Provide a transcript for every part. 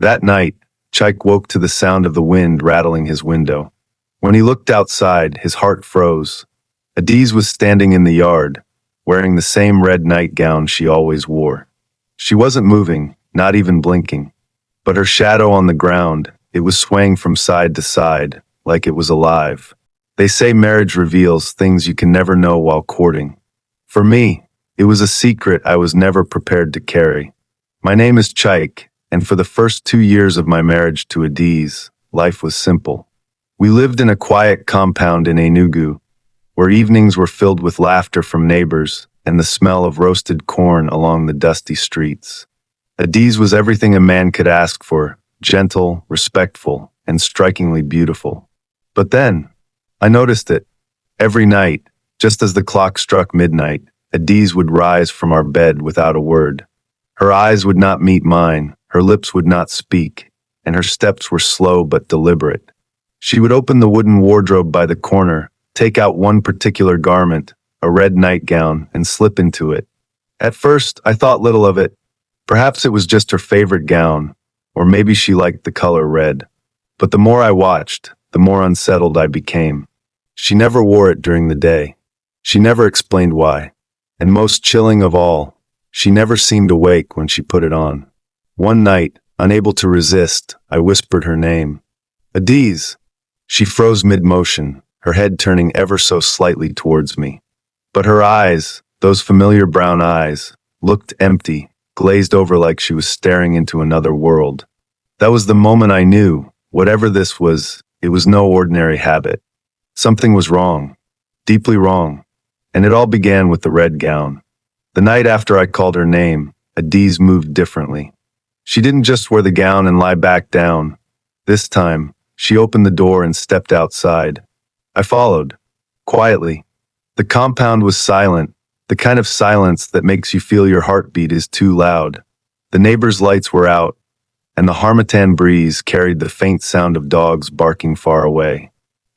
That night, Chike woke to the sound of the wind rattling his window. When he looked outside, his heart froze. Adaeze was standing in the yard, wearing the same red nightgown she always wore. She wasn't moving, not even blinking. But her shadow on the ground, it was swaying from side to side, like it was alive. They say marriage reveals things you can never know while courting. For me, it was a secret I was never prepared to carry. My name is Chike, and for the first 2 years of my marriage to Adaeze, life was simple. We lived in a quiet compound in Enugu, where evenings were filled with laughter from neighbors and the smell of roasted corn along the dusty streets. Adaeze was everything a man could ask for, gentle, respectful, and strikingly beautiful. But then, I noticed it. Every night, just as the clock struck midnight, Adaeze would rise from our bed without a word. Her eyes would not meet mine, her lips would not speak, and her steps were slow but deliberate. She would open the wooden wardrobe by the corner, take out one particular garment, a red nightgown, and slip into it. At first, I thought little of it. Perhaps it was just her favorite gown, or maybe she liked the color red. But the more I watched, the more unsettled I became. She never wore it during the day. She never explained why. And most chilling of all, she never seemed awake when she put it on. One night, unable to resist, I whispered her name. Adaeze. She froze mid-motion, her head turning ever so slightly towards me. But her eyes, those familiar brown eyes, looked empty, glazed over like she was staring into another world. That was the moment I knew, whatever this was, it was no ordinary habit. Something was wrong, deeply wrong, and it all began with the red gown. The night after I called her name, Adaeze moved differently. She didn't just wear the gown and lie back down. This time, she opened the door and stepped outside. I followed, quietly. The compound was silent, the kind of silence that makes you feel your heartbeat is too loud. The neighbors' lights were out, and the harmattan breeze carried the faint sound of dogs barking far away.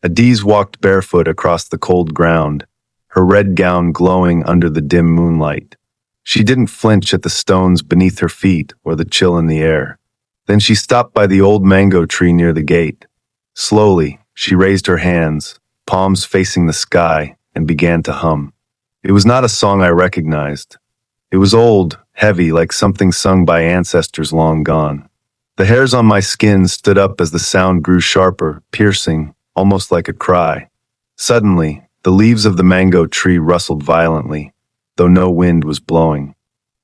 Adaeze walked barefoot across the cold ground, her red gown glowing under the dim moonlight. She didn't flinch at the stones beneath her feet or the chill in the air. Then she stopped by the old mango tree near the gate. Slowly, she raised her hands, palms facing the sky, and began to hum. It was not a song I recognized. It was old, heavy, like something sung by ancestors long gone. The hairs on my skin stood up as the sound grew sharper, piercing, almost like a cry. Suddenly, the leaves of the mango tree rustled violently, though no wind was blowing.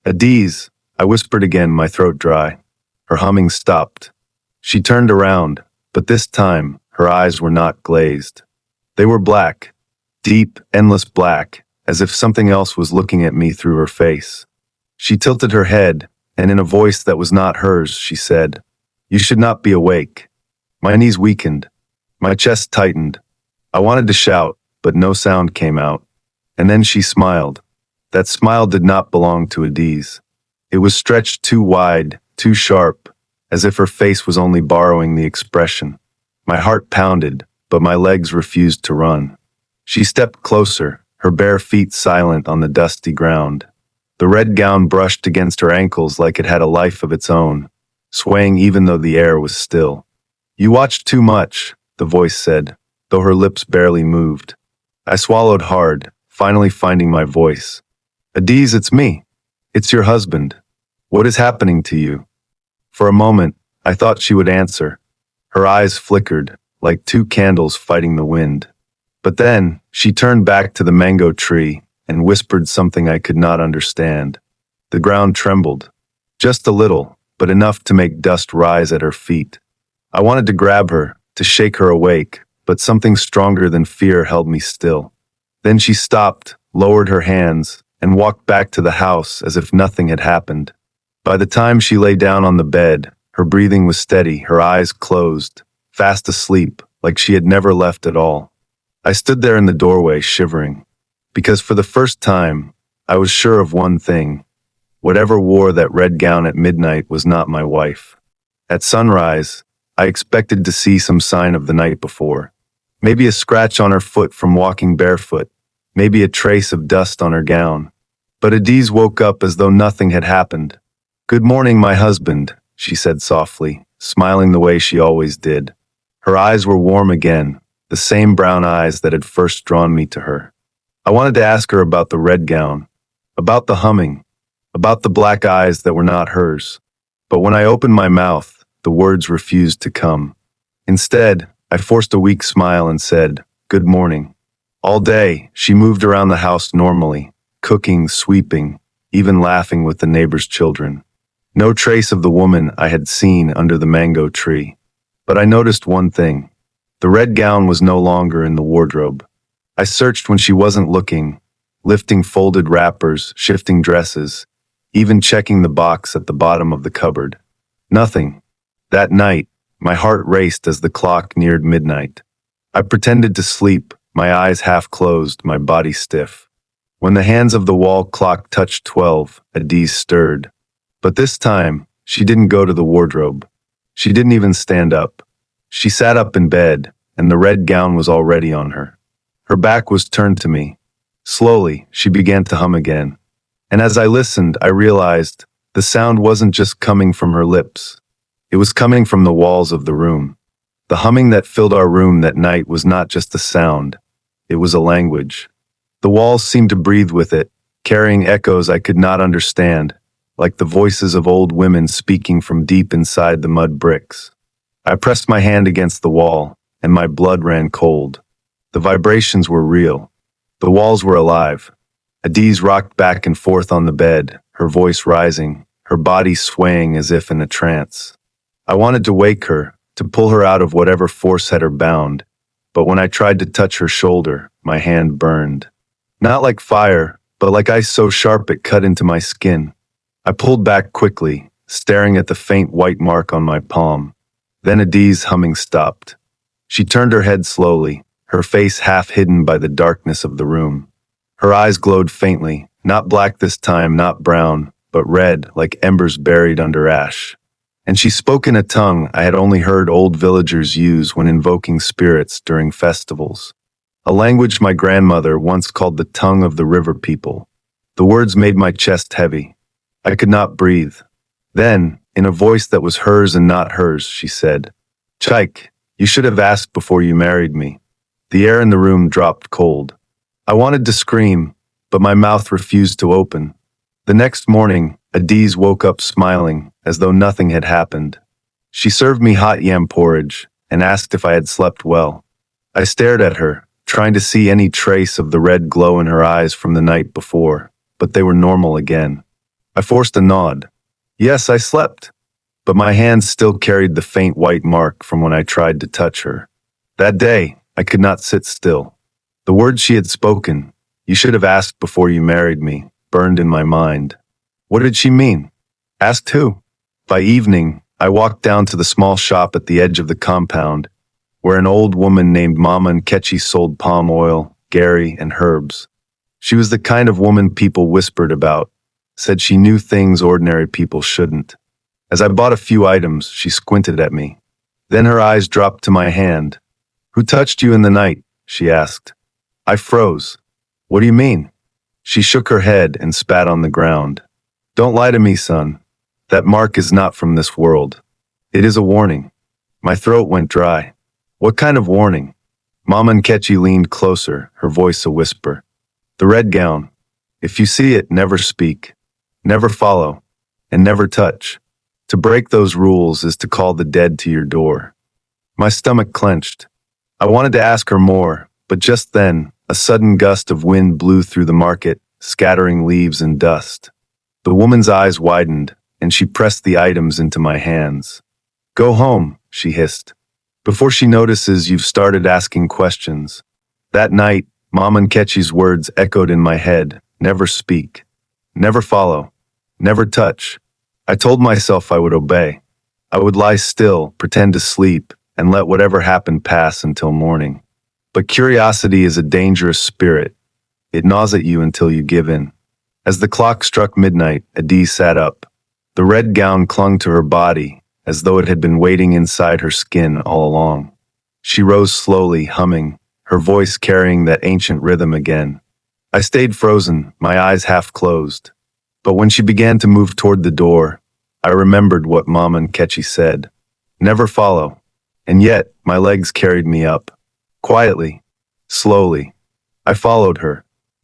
Adaeze, I whispered again, my throat dry. Her humming stopped. She turned around, but this time, her eyes were not glazed. They were black, deep, endless black, as if something else was looking at me through her face. She tilted her head, and in a voice that was not hers, she said, "You should not be awake." My knees weakened. My chest tightened. I wanted to shout, but no sound came out. And then she smiled. That smile did not belong to Adaeze. It was stretched too wide, too sharp, as if her face was only borrowing the expression. My heart pounded, but my legs refused to run. She stepped closer, her bare feet silent on the dusty ground. The red gown brushed against her ankles like it had a life of its own, swaying even though the air was still. "You watched too much," the voice said, though her lips barely moved. I swallowed hard, finally finding my voice. "Adaeze, it's me. It's your husband. What is happening to you?" For a moment, I thought she would answer. Her eyes flickered, like two candles fighting the wind. But then, she turned back to the mango tree and whispered something I could not understand. The ground trembled. Just a little, but enough to make dust rise at her feet. I wanted to grab her, to shake her awake, but something stronger than fear held me still. Then she stopped, lowered her hands, and walked back to the house as if nothing had happened. By the time she lay down on the bed, her breathing was steady, her eyes closed, fast asleep, like she had never left at all. I stood there in the doorway, shivering, because for the first time, I was sure of one thing. Whatever wore that red gown at midnight was not my wife. At sunrise, I expected to see some sign of the night before. Maybe a scratch on her foot from walking barefoot, maybe a trace of dust on her gown. But Adaeze woke up as though nothing had happened. "Good morning, my husband," she said softly, smiling the way she always did. Her eyes were warm again, the same brown eyes that had first drawn me to her. I wanted to ask her about the red gown, about the humming, about the black eyes that were not hers. But when I opened my mouth, the words refused to come. Instead, I forced a weak smile and said, "Good morning." All day, she moved around the house normally, cooking, sweeping, even laughing with the neighbors' children. No trace of the woman I had seen under the mango tree. But I noticed one thing. The red gown was no longer in the wardrobe. I searched when she wasn't looking, lifting folded wrappers, shifting dresses, even checking the box at the bottom of the cupboard. Nothing. That night, my heart raced as the clock neared midnight. I pretended to sleep, my eyes half closed, my body stiff. When the hands of the wall clock touched 12, Adaeze stirred. But this time, she didn't go to the wardrobe. She didn't even stand up. She sat up in bed, and the red gown was already on her. Her back was turned to me. Slowly, she began to hum again. And as I listened, I realized the sound wasn't just coming from her lips. It was coming from the walls of the room. The humming that filled our room that night was not just a sound. It was a language. The walls seemed to breathe with it, carrying echoes I could not understand, like the voices of old women speaking from deep inside the mud bricks. I pressed my hand against the wall, and my blood ran cold. The vibrations were real. The walls were alive. Adaeze rocked back and forth on the bed, her voice rising, her body swaying as if in a trance. I wanted to wake her, to pull her out of whatever force had her bound, but when I tried to touch her shoulder, my hand burned. Not like fire, but like ice so sharp it cut into my skin. I pulled back quickly, staring at the faint white mark on my palm. Then Adaeze's humming stopped. She turned her head slowly, her face half hidden by the darkness of the room. Her eyes glowed faintly, not black this time, not brown, but red, like embers buried under ash. And she spoke in a tongue I had only heard old villagers use when invoking spirits during festivals. A language my grandmother once called the tongue of the river people. The words made my chest heavy. I could not breathe. Then, in a voice that was hers and not hers, she said, "Chike, you should have asked before you married me." The air in the room dropped cold. I wanted to scream, but my mouth refused to open. The next morning, Adaeze woke up smiling, as though nothing had happened. She served me hot yam porridge and asked if I had slept well. I stared at her, trying to see any trace of the red glow in her eyes from the night before, but they were normal again. I forced a nod. Yes, I slept, but my hands still carried the faint white mark from when I tried to touch her. That day, I could not sit still. The words she had spoken, "You should have asked before you married me," burned in my mind. What did she mean? Asked who? By evening, I walked down to the small shop at the edge of the compound, where an old woman named Mama Nkechi sold palm oil, gari, and herbs. She was the kind of woman people whispered about, said she knew things ordinary people shouldn't. As I bought a few items, she squinted at me. Then her eyes dropped to my hand. "Who touched you in the night?" she asked. I froze. "What do you mean?" She shook her head and spat on the ground. "Don't lie to me, son. That mark is not from this world. It is a warning." My throat went dry. "What kind of warning?" Mama Nkechi leaned closer, her voice a whisper. "The red gown. If you see it, never speak, never follow, and never touch. To break those rules is to call the dead to your door." My stomach clenched. I wanted to ask her more, but just then, a sudden gust of wind blew through the market, scattering leaves and dust. The woman's eyes widened, and she pressed the items into my hands. "Go home," she hissed. "Before she notices you've started asking questions." That night, Mama Nkechi's words echoed in my head. Never speak. Never follow. Never touch. I told myself I would obey. I would lie still, pretend to sleep, and let whatever happened pass until morning. But curiosity is a dangerous spirit. It gnaws at you until you give in. As the clock struck midnight, Adaeze sat up. The red gown clung to her body, as though it had been waiting inside her skin all along. She rose slowly, humming, her voice carrying that ancient rhythm again. I stayed frozen, my eyes half closed. But when she began to move toward the door, I remembered what Mama Nkechi said. Never follow. And yet, my legs carried me up. Quietly. Slowly. I followed her.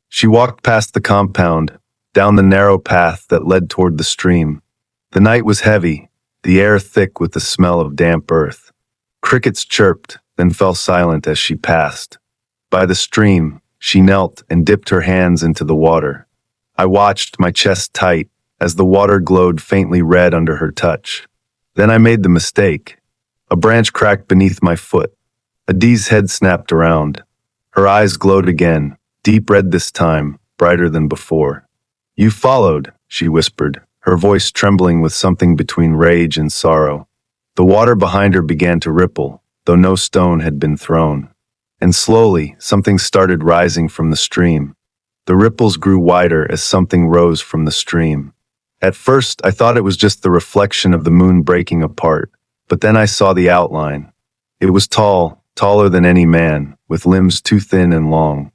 She walked past the compound, down the narrow path that led toward the stream. The night was heavy, the air thick with the smell of damp earth. Crickets chirped, then fell silent as she passed. By the stream, she knelt and dipped her hands into the water. I watched, my chest tight, as the water glowed faintly red under her touch. Then I made the mistake. A branch cracked beneath my foot. Adaeze's head snapped around. Her eyes glowed again, deep red this time, brighter than before. "You followed," she whispered, her voice trembling with something between rage and sorrow. The water behind her began to ripple, though no stone had been thrown. And slowly, something started rising from the stream. The ripples grew wider as something rose from the stream. At first, I thought it was just the reflection of the moon breaking apart, but then I saw the outline. It was tall, taller than any man, with limbs too thin and long.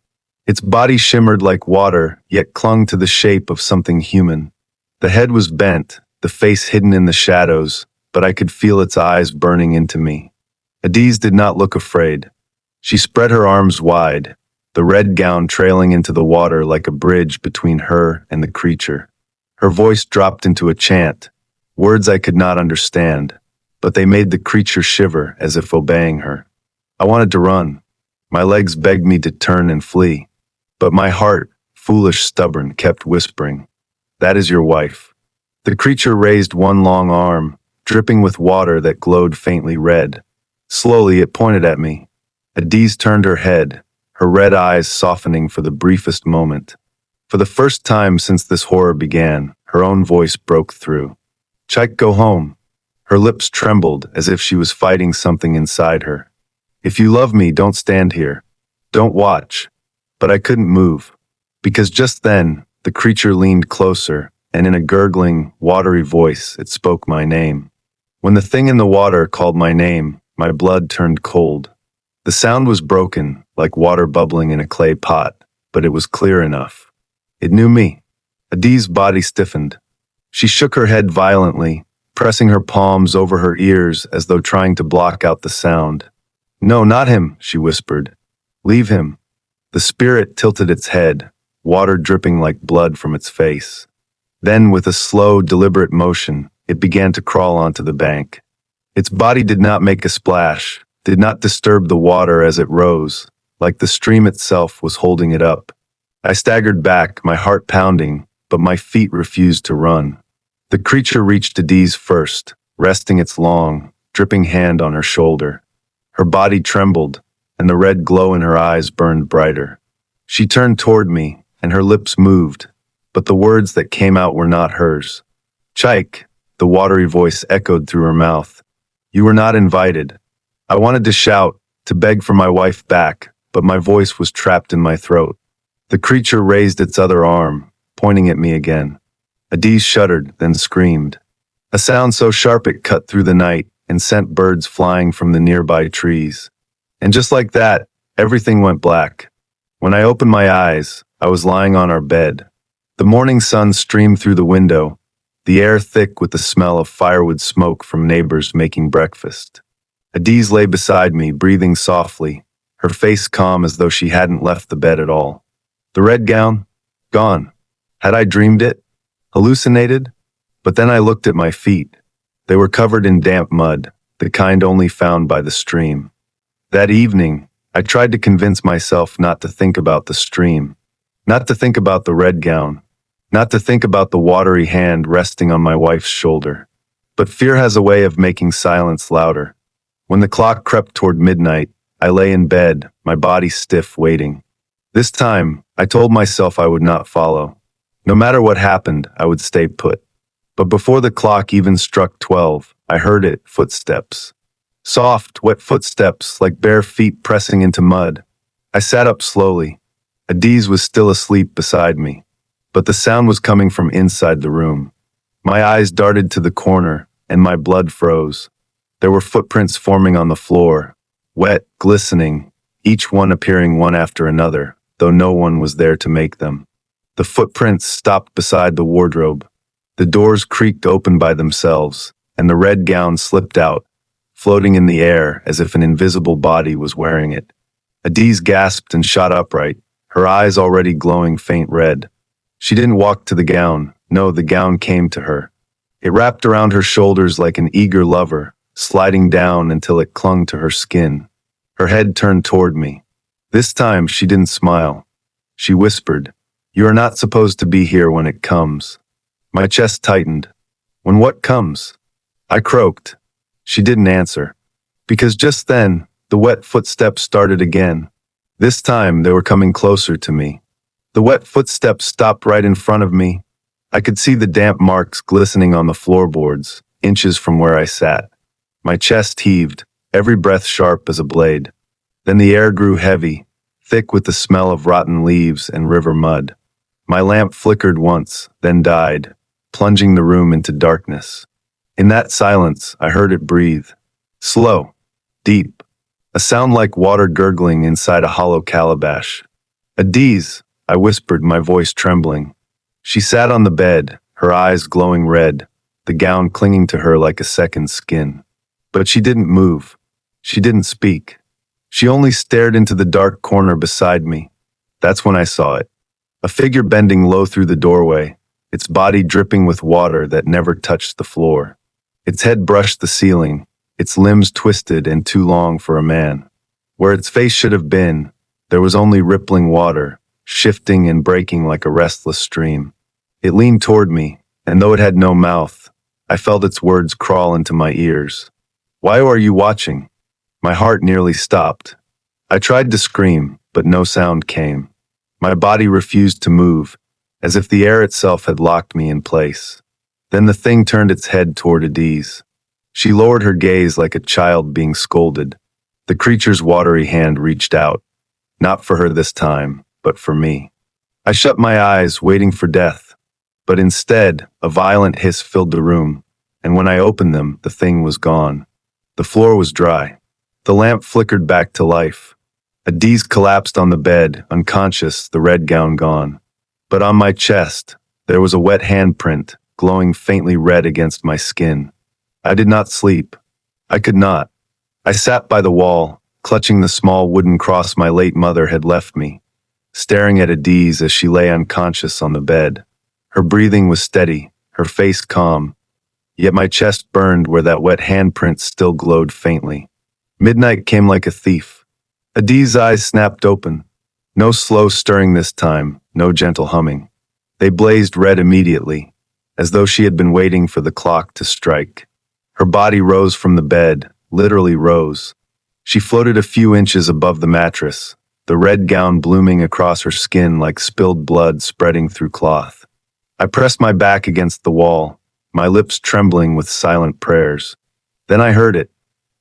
Its body shimmered like water, yet clung to the shape of something human. The head was bent, the face hidden in the shadows, but I could feel its eyes burning into me. Adaeze did not look afraid. She spread her arms wide, the red gown trailing into the water like a bridge between her and the creature. Her voice dropped into a chant, words I could not understand, but they made the creature shiver as if obeying her. I wanted to run. My legs begged me to turn and flee. But my heart, foolish, stubborn, kept whispering, "That is your wife." The creature raised one long arm, dripping with water that glowed faintly red. Slowly it pointed at me. Adaeze turned her head, her red eyes softening for the briefest moment. For the first time since this horror began, her own voice broke through. "Chike, go home." Her lips trembled as if she was fighting something inside her. "If you love me, don't stand here. Don't watch." But I couldn't move, because just then, the creature leaned closer, and in a gurgling, watery voice, it spoke my name. When the thing in the water called my name, my blood turned cold. The sound was broken, like water bubbling in a clay pot, but it was clear enough. It knew me. Adaeze's body stiffened. She shook her head violently, pressing her palms over her ears as though trying to block out the sound. "No, not him," she whispered. "Leave him." The spirit tilted its head, water dripping like blood from its face. Then, with a slow, deliberate motion, it began to crawl onto the bank. Its body did not make a splash, did not disturb the water as it rose, like the stream itself was holding it up. I staggered back, my heart pounding, but my feet refused to run. The creature reached Adaeze first, resting its long, dripping hand on her shoulder. Her body trembled, and the red glow in her eyes burned brighter. She turned toward me, and her lips moved, but the words that came out were not hers. "Chike," the watery voice echoed through her mouth. "You were not invited." I wanted to shout, to beg for my wife back, but my voice was trapped in my throat. The creature raised its other arm, pointing at me again. Adaeze shuddered, then screamed. A sound so sharp it cut through the night and sent birds flying from the nearby trees. And just like that, everything went black. When I opened my eyes, I was lying on our bed. The morning sun streamed through the window, the air thick with the smell of firewood smoke from neighbors making breakfast. Adaeze lay beside me, breathing softly, her face calm as though she hadn't left the bed at all. The red gown? Gone. Had I dreamed it? Hallucinated? But then I looked at my feet. They were covered in damp mud, the kind only found by the stream. That evening, I tried to convince myself not to think about the stream, not to think about the red gown, not to think about the watery hand resting on my wife's shoulder. But fear has a way of making silence louder. When the clock crept toward midnight, I lay in bed, my body stiff, waiting. This time, I told myself I would not follow. No matter what happened, I would stay put. But before the clock even struck 12, I heard it, footsteps. Soft, wet footsteps, like bare feet pressing into mud. I sat up slowly. Adaeze was still asleep beside me, but the sound was coming from inside the room. My eyes darted to the corner, and my blood froze. There were footprints forming on the floor, wet, glistening, each one appearing one after another, though no one was there to make them. The footprints stopped beside the wardrobe. The doors creaked open by themselves, and the red gown slipped out, floating in the air as if an invisible body was wearing it. Adaeze gasped and shot upright, her eyes already glowing faint red. She didn't walk to the gown. No, the gown came to her. It wrapped around her shoulders like an eager lover, sliding down until it clung to her skin. Her head turned toward me. This time she didn't smile. She whispered, "You are not supposed to be here when it comes." My chest tightened. "When what comes?" I croaked. She didn't answer. Because just then, the wet footsteps started again. This time they were coming closer to me. The wet footsteps stopped right in front of me. I could see the damp marks glistening on the floorboards, inches from where I sat. My chest heaved, every breath sharp as a blade. Then the air grew heavy, thick with the smell of rotten leaves and river mud. My lamp flickered once, then died, plunging the room into darkness. In that silence, I heard it breathe. Slow, deep, a sound like water gurgling inside a hollow calabash. "Adaeze," I whispered, my voice trembling. She sat on the bed, her eyes glowing red, the gown clinging to her like a second skin. But she didn't move. She didn't speak. She only stared into the dark corner beside me. That's when I saw it. A figure bending low through the doorway, its body dripping with water that never touched the floor. Its head brushed the ceiling, its limbs twisted and too long for a man. Where its face should have been, there was only rippling water, shifting and breaking like a restless stream. It leaned toward me, and though it had no mouth, I felt its words crawl into my ears. "Why are you watching?" My heart nearly stopped. I tried to scream, but no sound came. My body refused to move, as if the air itself had locked me in place. Then the thing turned its head toward Adaeze. She lowered her gaze like a child being scolded. The creature's watery hand reached out. Not for her this time, but for me. I shut my eyes, waiting for death. But instead, a violent hiss filled the room, and when I opened them, the thing was gone. The floor was dry. The lamp flickered back to life. Adaeze collapsed on the bed, unconscious, the red gown gone. But on my chest, there was a wet handprint, glowing faintly red against my skin. I did not sleep. I could not. I sat by the wall, clutching the small wooden cross my late mother had left me, staring at Adaeze as she lay unconscious on the bed. Her breathing was steady, her face calm, yet my chest burned where that wet handprint still glowed faintly. Midnight came like a thief. Adaeze's eyes snapped open. No slow stirring this time, no gentle humming. They blazed red immediately, as though she had been waiting for the clock to strike. Her body rose from the bed, literally rose. She floated a few inches above the mattress, the red gown blooming across her skin like spilled blood spreading through cloth. I pressed my back against the wall, my lips trembling with silent prayers. Then I heard it.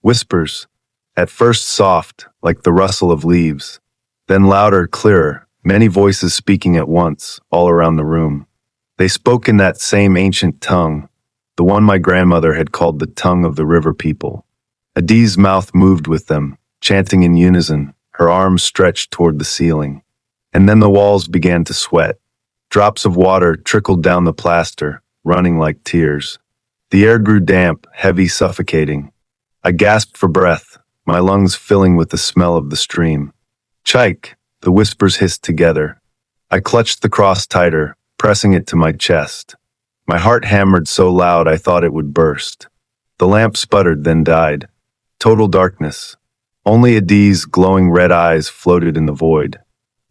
Whispers. At first soft, like the rustle of leaves. Then louder, clearer, many voices speaking at once, all around the room. They spoke in that same ancient tongue, the one my grandmother had called the tongue of the river people. Adaeze's mouth moved with them, chanting in unison, her arms stretched toward the ceiling. And then the walls began to sweat. Drops of water trickled down the plaster, running like tears. The air grew damp, heavy, suffocating. I gasped for breath, my lungs filling with the smell of the stream. "Chike," the whispers hissed together. I clutched the cross tighter, pressing it to my chest. My heart hammered so loud I thought it would burst. The lamp sputtered, then died. Total darkness. Only Adaeze's glowing red eyes floated in the void.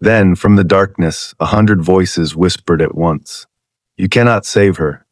Then, from the darkness, 100 voices whispered at once. "You cannot save her.